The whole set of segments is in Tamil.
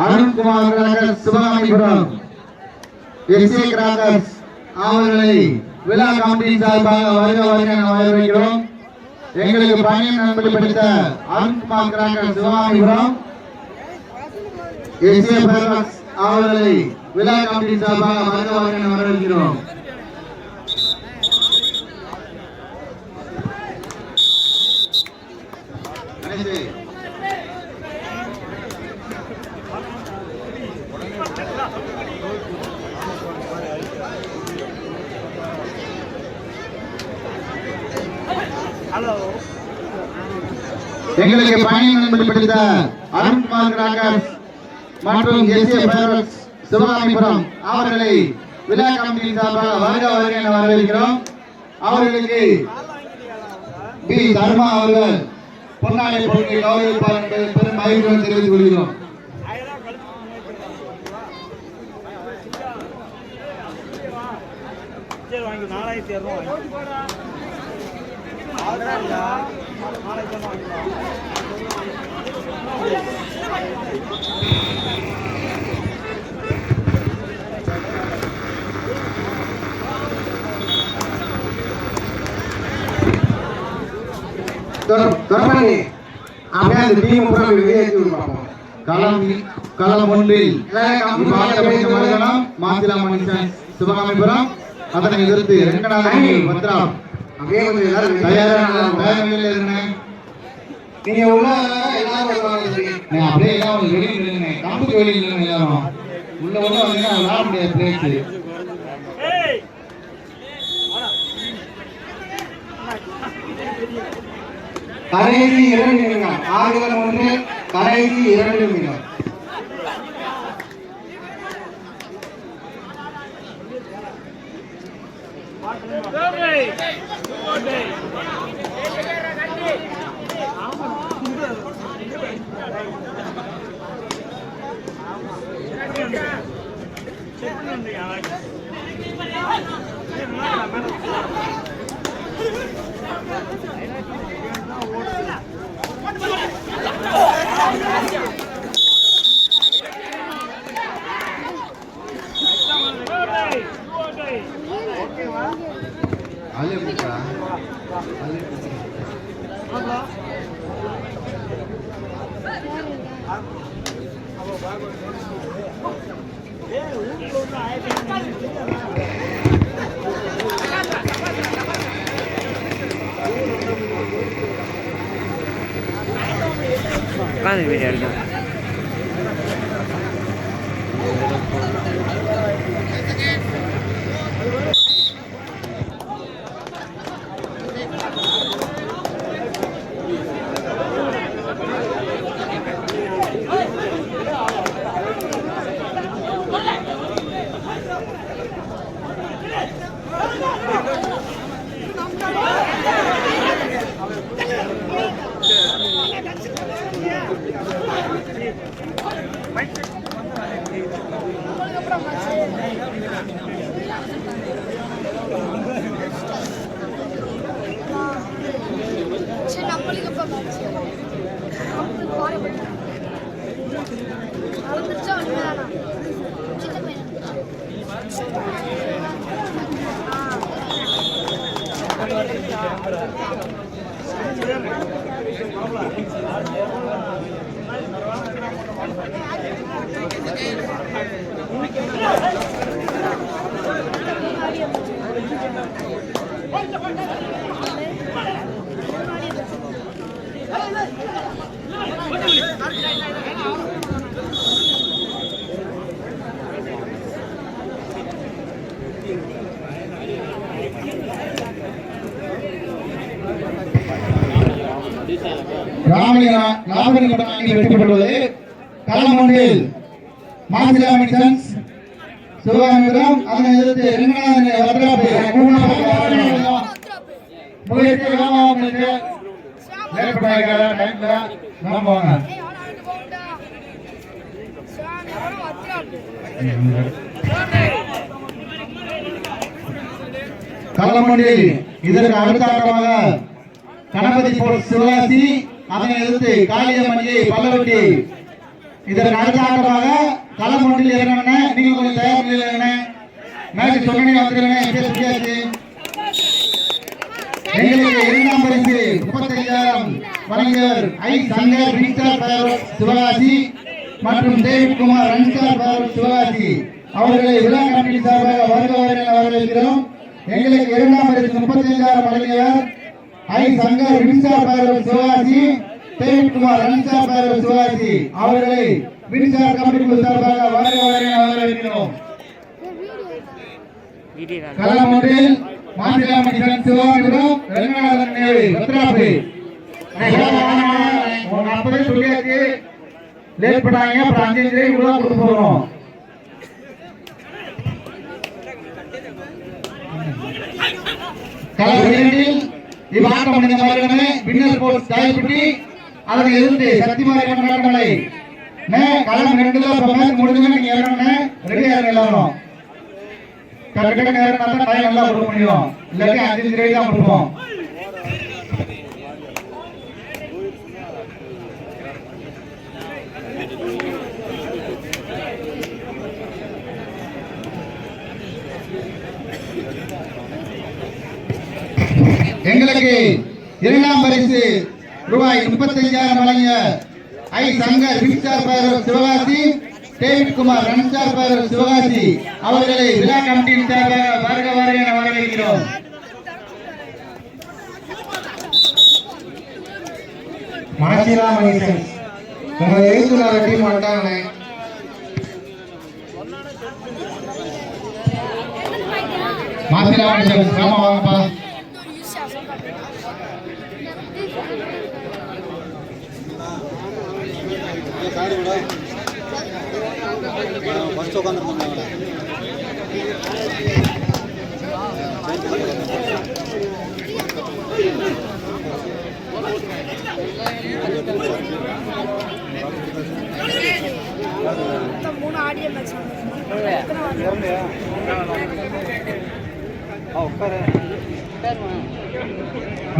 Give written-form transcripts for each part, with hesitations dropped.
அருண்குமார் சிவகாமிபுரம் எஸ்ஏ கிராக்கர்ஸ் அவர்களை விழா கமிட்டியின் சார்பாக வருக வருக வரவேற்கிறோம். எங்களுக்கு பணியின் நண்பர்கள் படித்த Arunkumar crackers Sivakamipuram S A crackers அவர்களை விழா கமிட்டியின் சார்பாக வருக வருக வரவேற்கிறோம். எங்களுக்கு பணியின் நண்பர்கள் படித்த அருண்குமார் கிராக்கர்ஸ் மற்றும் எஸ்ஏ கிராக்கர்ஸ் சிவகாமிபுரம் அவர்களை விழா கமிட்டியின் சார்பாக வருக வருக என வரவேற்கிறோம். அவர்களுக்கு பி தர்மா அவர்கள் பொன்னாடை பொருட்களை கௌரவிப்பார் என்பதை பெரும் மகிழ்ச்சியுடன் தெரிவித்துக் கொள்கிறோம். களம் ஒன்றில் சிவகாமிபுரம் அதனை எதிர்த்து ரெங்கநாதன் பத்ராம் நீங்க உள்ள அப்படியே எல்லாம் வெளியே கம்புக்கு வெளியில் எல்லாரும் உள்ள உள்ள வந்தீங்கன்னா விளாட முடியாது பிளேஸ். கடைசி 2 நிமிடம் ஆடுகளம் ஒன்று கடைசி 2 நிமிடம். வெற்றிபெறுவது களம் ஒன்றில் மாசிலாமிஷன்ஸ் சிவகாமிபுரம் அதனை எதிர்த்து களம் ஒன்றில் இதற்கு அடுத்த ஆட்டமாக கணபதி சிவகாசி அதனை எதிர்த்து காளியம்மணியை பல்லவட்டி. இதற்கு அடுத்த ஆட்டமாக களம் ஒன்றில் இறங்கின நீங்கள் கொஞ்சம் தயார் நிலையில் இருங்க. மேட்ச் சொன்னே வந்துருங்க. பேசியாச்சு. எங்களுக்கு இரண்டாம் பரிசு 35,000 வழங்கியவர் ஐ சங்கர் ரீசார் பேரர் சிவகாசி மற்றும் தேவிக்குமார் ரன்சார் பேரர் சிவகாசி அவர்களை விழா கமிட்டி சார்பாக வருக வரவேற்கிறோம். எங்களுக்கு இரண்டாம் பரிசு 35,000 வழங்கியவர் ஐ சங்கர் ரீசார் பேரர் சிவகாசி தேவிக்குமார் ரன்சார் பேரர் சிவகாசி அவர்களை ரீசார் கமிட்டி சார்பாக வருக வரவேற்கிறோம். களம் ஒன்றில் மாசிலாமணி சிவாமிபுரம் ரங்கநாதன் நேரு பத்ராபுரி. அப்பவே சொல்லியாச்சு, லேட் பண்ணாங்க. அப்புறம் 5 ரூபாய் கூட கொடுக்க போறோம். களம் இரண்டில் இவ்வாட்டம் முடிந்த மாறுகளே வின்னர் போர்ட்ஸ் காயப்பட்டி அதனை எதிர்த்து சக்திமாரி மலை. களம் 2ல மேட்ச் முடிஞ்சு நீங்க இறங்கணும். ரெடியா இருங்க எல்லாரும். கரெக்டாக நேரம் தான் டைம் நல்லா கொடுக்க முடியும். இல்லாட்டி 5 ரூபாய் தான் கொடுப்போம். எங்களுக்கு இரண்டாம் பரிசு ரூபாய் 35,000 வழங்கிய ஐ சங்கர் ரீசார் பேரர் சிவகாசி டேவிட் குமார் ரன்சார் பேரர் சிவகாசி அவர்களை விழா கமிட்டியின் சார்பாக வருக வருக என வரவேற்கிறோம். மாசிலாமணி உங்க எழுத்துள்ள டீம் வந்தாங்களே. மாசிலாமணி ஆமா வாங்கப்பா.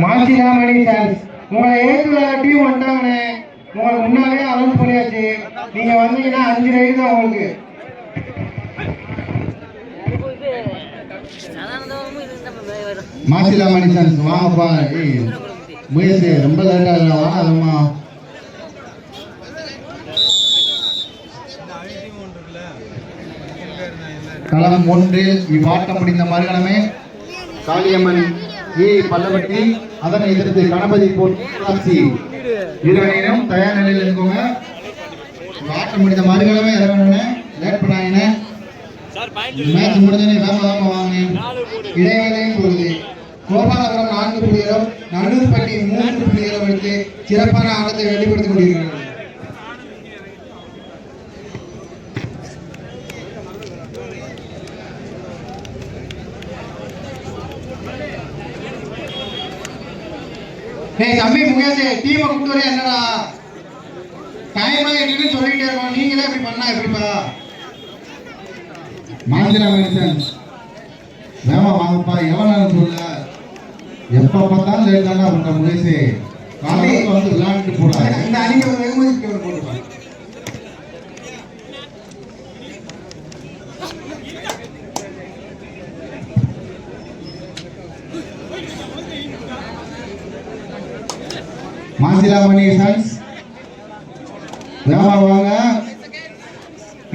மாசிலாமணி சான்ஸ் உங்களை ஏற்றுள்ள டீம் வந்தாங்களே. உங்களுக்கு முன்னாலே அனௌன்ஸ் பண்ணியாச்சு. நீங்க வந்தீங்கன்னா 5 ரூபாய் தான் உங்களுக்கு. மாசிலாமணி சான்ஸ் வாங்கப்பா. முயற்சி ரொம்ப லேட்டாக வாங்கம்மா. களம் ஒன்றில் இவ்வாட்டம் முடிந்த மறுகணமே காளியம்மன் ஏ பல்லவட்டி அதனை எதிர்த்து கணபதி போட்டி இருவரையும் தயார் நிலையில் இருக்கோங்க. ஆட்டம் முடிந்த மறுகணமே இறங்கணும். லேட் பண்ணாங்க. மேட்ச் முடிஞ்சனே வேகமா வாங்க. இடைவேளையும் பொழுது கோபாலபுரம் 4 புள்ளிகளும் நடுப்பட்டி 3 புள்ளிகளும் எடுத்து சிறப்பான ஆட்டத்தை வெளிப்படுத்திக் கொண்டிருக்கிறார்கள். தம்பி முகேஷ் டீமை கூப்பிட்டு வர என்னடா டைம் ஆகிட்டு சொல்லிட்டே இருக்கோம். நீங்களே இப்படி பண்ணா எப்படிப்பா? மாசிலாமணி வேமா வாங்கப்பா. எவ்வளவு நேரம் சொல்ல எப்ப பார்த்தாலும் லேட் தானே பண்ற முயற்சி. காலையில் வந்து விளையாண்டு போடாது. இந்த அணிக்கு ஒரு வெகுமதி போட்டுப்பா. மாசிலாமணி சன்ஸ் வேமா வாங்க.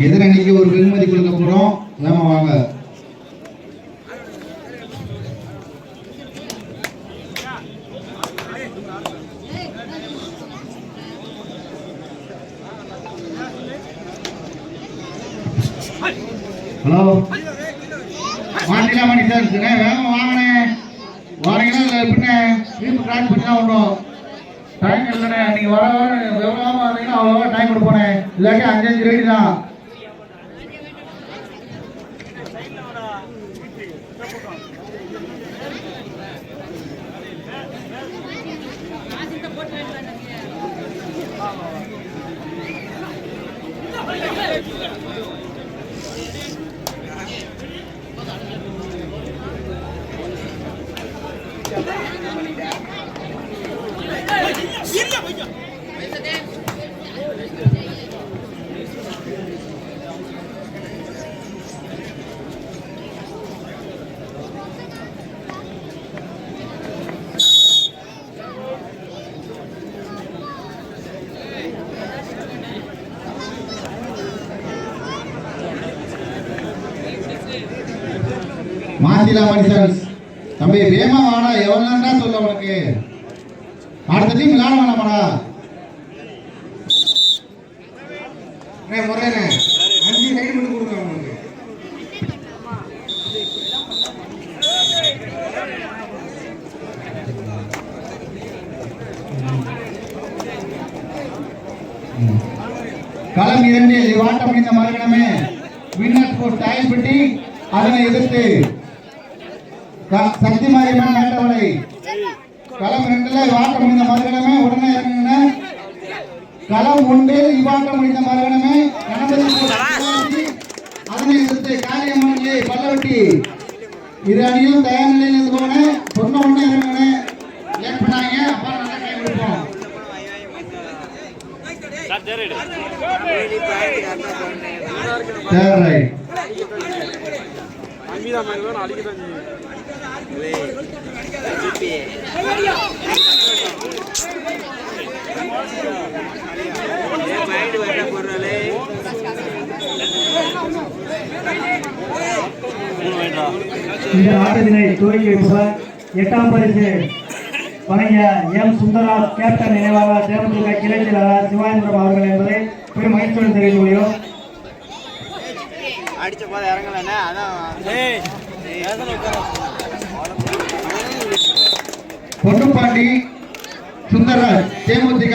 எதிரணிக்கு ஒரு வெகுமதி கொடுக்க போறோம். வேமா வாங்க. ஹலோ மாசிலாமணி சன்ஸ் வேமா வாங்கினே. வாரீங்கன்னா எப்படின்னு வீட்டு கிராஸ் பண்ணி தான் விடணும். டைம் இல்லைண்ணே. நீங்க வர எவ்வளோ வந்தீங்கன்னா அவ்வளோ டைம் கொடுப்போனே. இல்லாட்டி 5 ரேடி தான். இல்ல மாசிலா மனுஷன்ஸ் தம்பி வேமா வாடா எவ்வளோ சொல்ல உனக்கு அடுத்த டீம் விளையாட வேணாமாடா முறையண்ணே 5 ரைடு மட்டும் கொடுங்க அவங்களுக்கு. களம் 2 இவ்வாட்டம் இந்த மறுகணமே வின்னர் ஸ்போர்ட்ஸ் தாயல்பட்டி அதனை எதிர்த்து சக்தி மாரியம்மன் மேட்டவளை களம் 2ல இவ்வாட்டம் இந்த மறுகணமே உடனே இறங்குங்க. களம் 1 இவ்வாட்டம் இந்த மறுகணமே கணபதி அதனை எதிர்த்து காளியம்மன் பல்லவட்டி இரு அணியும் தயார் நிலையில் இருந்து போன சொன்ன உடனே இறங்குங்க. லேட் பண்ணாங்க அப்பா நல்லா கை கொடுப்போம். இந்த ஆட்டத்தினை துவக்கி வைப்பவர் 8ஆம் பரிசு வழங்கிய எம் சுந்தரராஜ் கேப்டன் நினைவாக தேமுதிக கிளை செயலாளர் சிவாயந்திரம் அவர்கள் என்பதை பெரும் மகிழ்ச்சியுடன் தெரிவித்துக் கொள்கிறோம். பொன்னுப்பாண்டி சுந்தரராஜ் தேமுதிக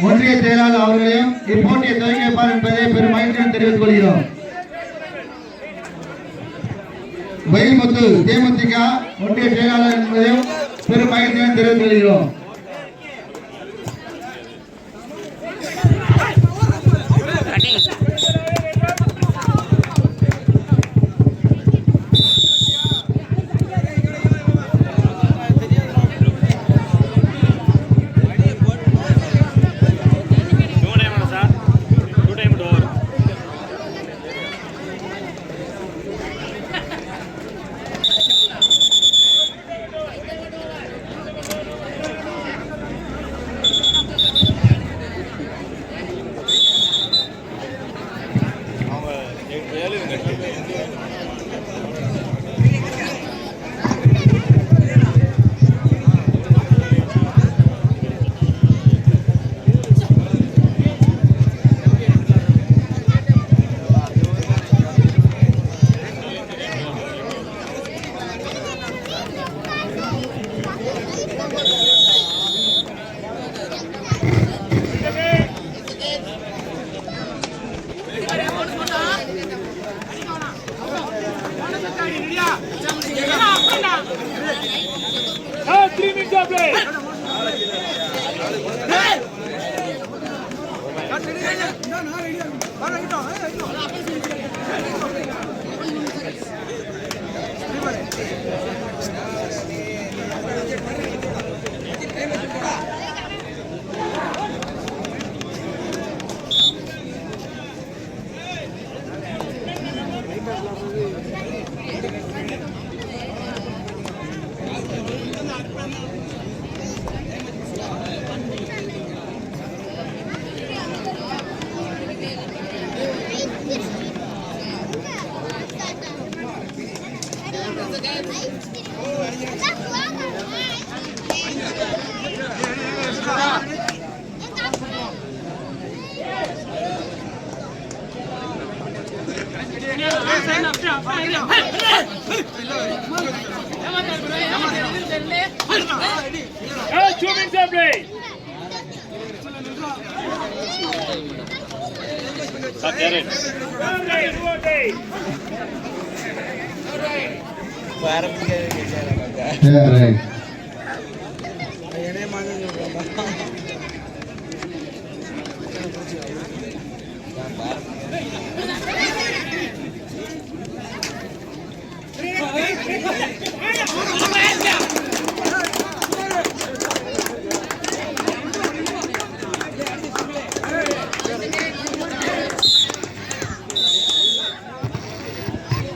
ஒன்றிய செயலாளர் அவர்களையும் இப்போட்டியை துவக்கி வைப்பார் என்பதை பெரும் மகிழ்ச்சியுடன் தெரிவித்துக் கொள்கிறோம். பயில்முத்து தேமுதிக ஒன்றிய செயலாளர் என்பதையும் பெரும் மகிழ்ச்சியுடன் தெரிவித்துக் கொள்கிறோம்.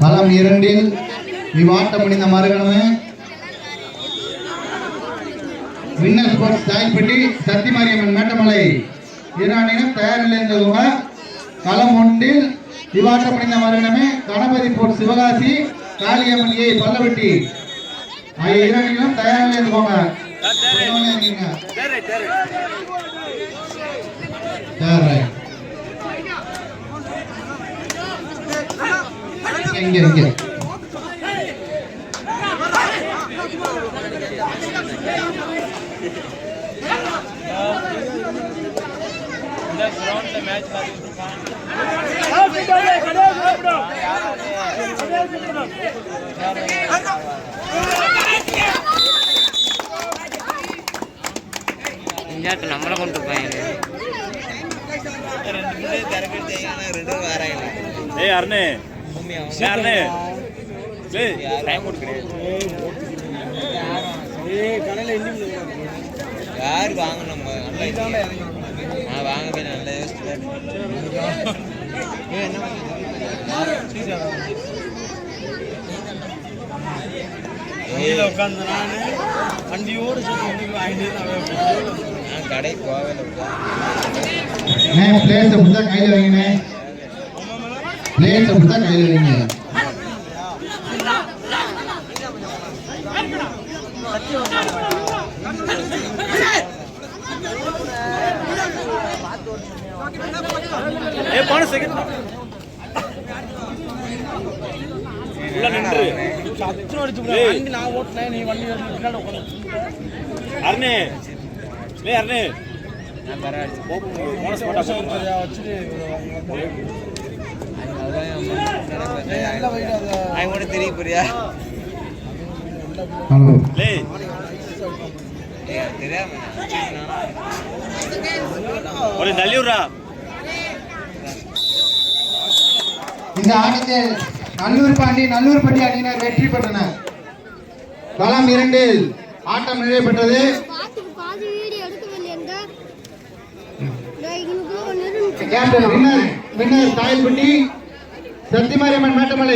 களம் 2 இவ்வாட்டம் முடிந்த மறுகணமே வின்னர் ஸ்போர்ட்ஸ் தாய்ப்பட்டி சக்தி மாரியம்மன் மேட்டமலை இராணியினர் தயார் நிலையில் இருந்தவங்க. களம் 1 இவ்வாட்டம் முடிந்த மறுகணமே கணபதி போர்ட் சிவகாசி காளியம்மன் ஏ பல்லவட்டி ஆகிய இரண்டிலும் தயாராக இருந்துக்கோங்க. இங்க நம்மளை கொண்டு போய் அருணே டைம் கொடுக்குறேன் யார் வாங்கணும் நான் வாங்கவே நல்ல உட்காந்து நான் வண்டியோடு நான் கடைக்கு போகவே பிளேஸ் அப்படிதான் கையில் வைங்கண்ணே. பிளேஸ் அப்படிதான் கையில் வைங்க. போன செகண்ட் நான் ஓட்டினேன் நீ வண்டி அருணே அருணே கூட தெரிய போறியா தெரியாம ஒரு நல்லூரா இந்த ஆட்டத்தில் நல்லூர்பட்டி அணியினர் வெற்றி பெற்றனர். களம் 2 ஆட்டம் நிறைவேற்றது. Captain winner சாயல்பட்டி சத்தியமாரியம்மன் Mettamalai.